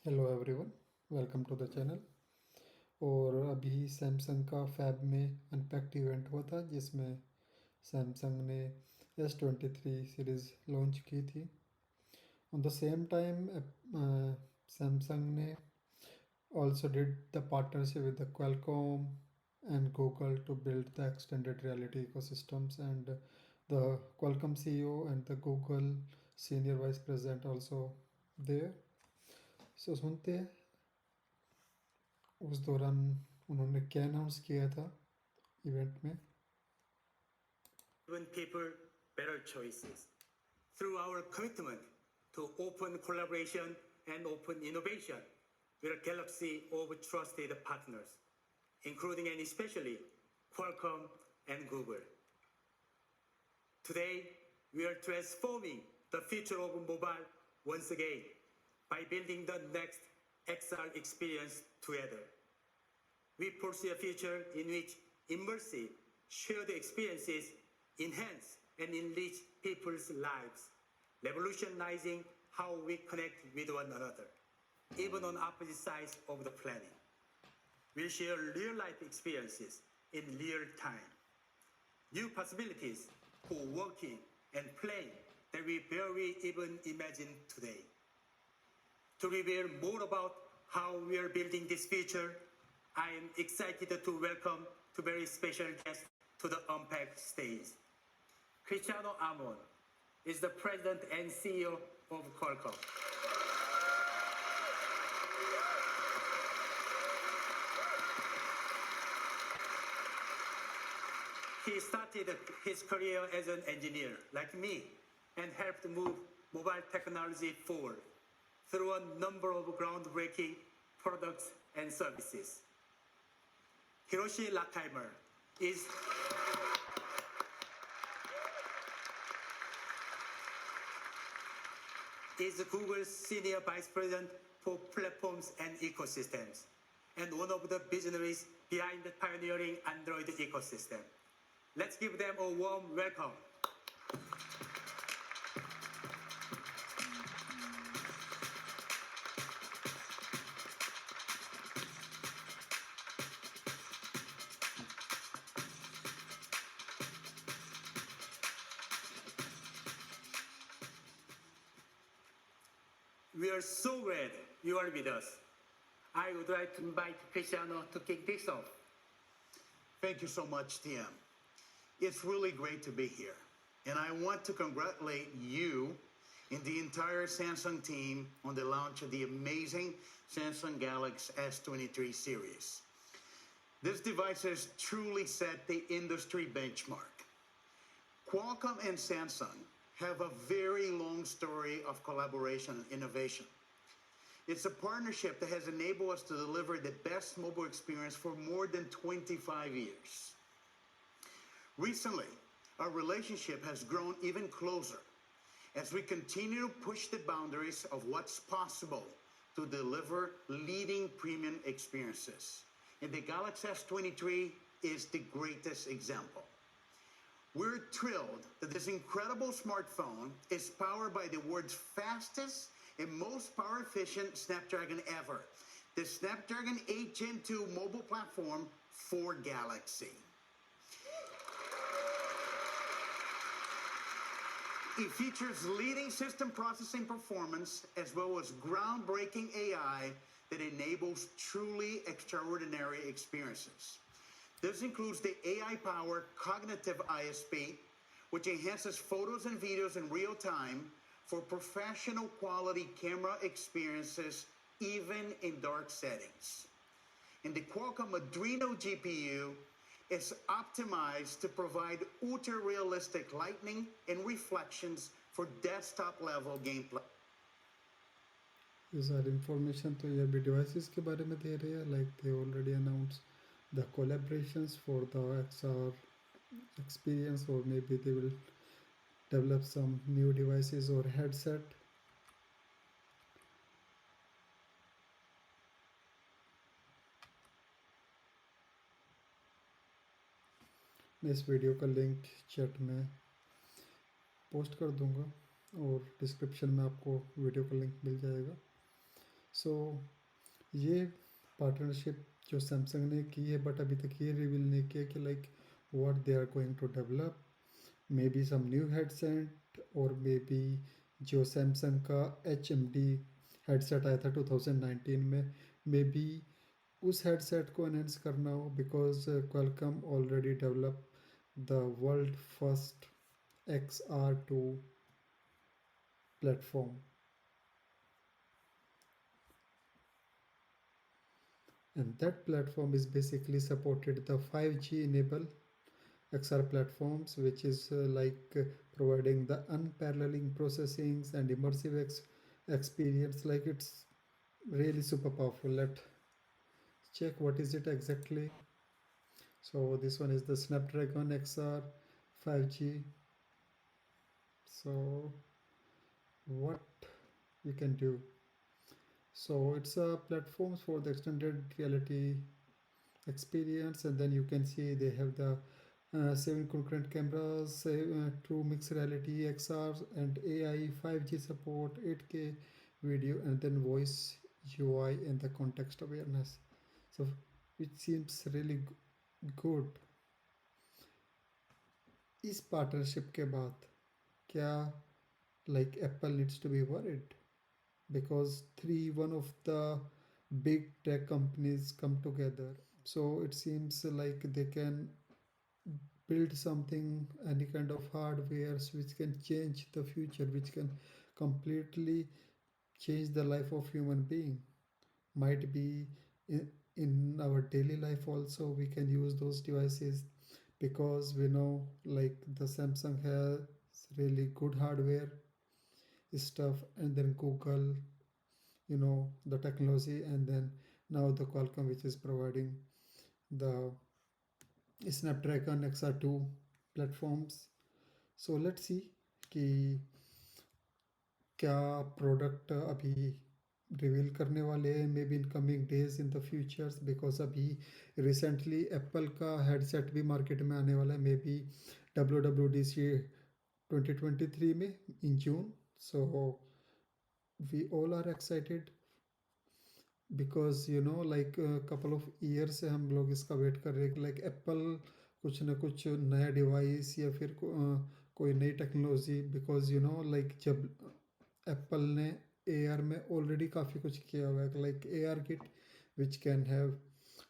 Hello everyone, welcome to the channel. और अभी Samsung का फैब में अनपैक्ड इवेंट हुआ था जिसमें सैमसंग ने S23 सीरीज़ लॉन्च की थी। On the same time Samsung ने also did the partnership with the Qualcomm and Google to build the extended reality ecosystems, and the Qualcomm CEO and the Google senior vice president also there. So सुनते हैं उस दौरान उन्होंने क्या announce किया था event में। Giving people better choices through our commitment to open collaboration and open innovation. We're a galaxy of trusted partners, including and especially Qualcomm and Google. Today, we are transforming the future of mobile once again by building the next XR experience together. We foresee a future in which immersive, shared experiences enhance and enrich people's lives, revolutionizing how we connect with one another, even on opposite sides of the planet. We'll share real-life experiences in real time, new possibilities for working and playing that we barely even imagine today. To reveal more about how we are building this future, I am excited to welcome two very special guests to the Unpacked stage. Cristiano Amon is the president and CEO of Qualcomm. He started his career as an engineer, like me, and helped move mobile technology forward through a number of groundbreaking products and services. Hiroshi Lackheimer is Google's Senior Vice President for Platforms and Ecosystems, and one of the visionaries behind the pioneering Android ecosystem. Let's give them a warm welcome. We are so glad you are with us. I would like to invite Cristiano to kick this off. Thank you so much, TM. It's really great to be here. And I want to congratulate you and the entire Samsung team on the launch of the amazing Samsung Galaxy S23 series. This device has truly set the industry benchmark. Qualcomm and Samsung have a very long story of collaboration and innovation. It's a partnership that has enabled us to deliver the best mobile experience for more than 25 years. Recently, our relationship has grown even closer as we continue to push the boundaries of what's possible to deliver leading premium experiences. And the Galaxy S23 is the greatest example. We're thrilled that this incredible smartphone is powered by the world's fastest and most power-efficient Snapdragon ever, the Snapdragon 8 Gen 2 mobile platform for Galaxy. It features leading system processing performance as well as groundbreaking AI that enables truly extraordinary experiences. This includes the AI-powered cognitive ISP, which enhances photos and videos in real time for professional quality camera experiences, even in dark settings. And the Qualcomm Adreno GPU is optimized to provide ultra-realistic lighting and reflections for desktop-level gameplay. ये सारी information तो ये भी devices के बारे में दे रहे हैं, like they already announce the collaborations for the XR experience, or maybe they will develop some new devices or headset. मैं इस वीडियो का लिंक चैट में पोस्ट कर दूंगा और डिस्क्रिप्शन में आपको वीडियो का लिंक मिल जाएगा। सो ये पार्टनरशिप जो सैमसंग ने की है, बट अभी तक ये रिवील नहीं किया कि like what they are going to develop, maybe some new headset, और मे बी जो सैमसंग का HMD हेडसेट आया था 2019 में, मे बी उस हेडसेट को एनहेंस करना हो, because Qualcomm already develop the world first XR2 platform, and that platform is basically supported the 5G enable XR platforms, which is providing the unparalleling processings and immersive experience. Like it's really super powerful. Let's check what is it exactly. So this one is the Snapdragon XR 5G. So what we can do? So it's a platform for the extended reality experience, and then you can see they have the 7 concurrent cameras, true mixed reality XR and AI, 5G support, 8K video, and then voice UI and the context awareness. So which seems really good. इस partnership के बाद क्या like Apple needs to be worried, because three one of the big tech companies come together, so it seems like they can build something, any kind of hardware which can change the future, which can completely change the life of human being. Might be in our daily life also we can use those devices, because we know like the Samsung has really good hardware stuff, and then Google, the technology, and then now the Qualcomm, which is providing the Snapdragon XR2 platforms. So let's see कि क्या product अभी reveal करने वाले हैं, maybe in coming days in the futures, because अभी recently Apple का headset भी market में आने वाला है, मे बी WWDC 2023 में in June. So we all are excited, because like couple of year से हम लोग इसका वेट कर रहे हैं कि लाइक एप्पल कुछ ना कुछ नया डिवाइस या फिर कोई नई टेक्नोलॉजी, बिकॉज लाइक जब एप्पल ने AR में ऑलरेडी काफ़ी कुछ किया हुआ है, like AR kit which can have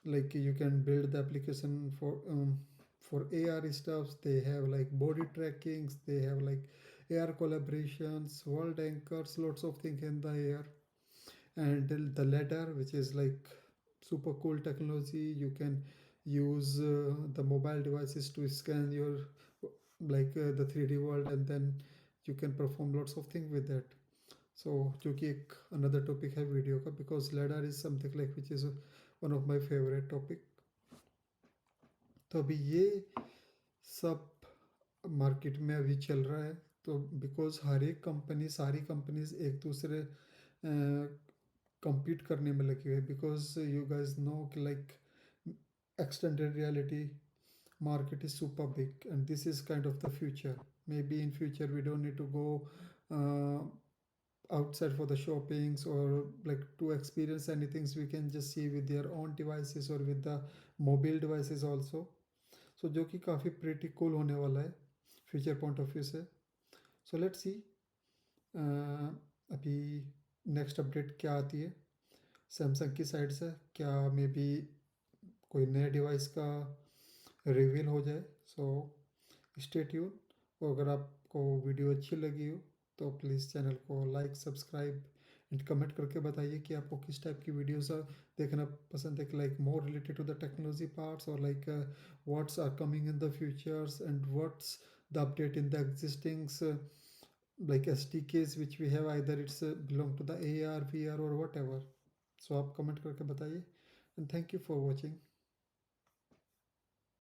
like you can build the application for AR stuffs. They have like body trackings, they have like AR collaborations, world anchors, lots of things in the AR. And the ladder, which is like super cool technology, you can use the mobile devices to scan your the 3D world, and then you can perform lots of things with that. So जो कि एक another topic है video का, because ladder is something like which is one of my favorite topic. तो अभी ये सब market में अभी चल रहा है, तो बिकॉज हर एक कंपनी, सारी कंपनीज एक दूसरे compete करने में लगी हुई है, बिकॉज यू गाइज नो कि like extended reality market is super big, and this is kind of the future. Maybe in future we don't need to go uh, outside for the shoppings, or like to experience anything we can just see with their own devices or with the mobile devices also. So जो कि काफ़ी pretty cool होने वाला है future point of view से. So let's see अभी next update क्या आती है सैमसंग की साइड से, क्या मे बी कोई नया डिवाइस का रिवील हो जाए. So stay tune. और अगर आपको वीडियो अच्छी लगी हो तो प्लीज़ चैनल को लाइक, सब्सक्राइब एंड कमेंट करके बताइए कि आपको किस टाइप की वीडियोस देखना पसंद है, कि like more related to the technology parts, और like what's are coming in the futures, and what's the update in the existing like SDKs which we have, either it's belong to the AR, VR or whatever. So आप comment करके बताइए, and thank you for watching.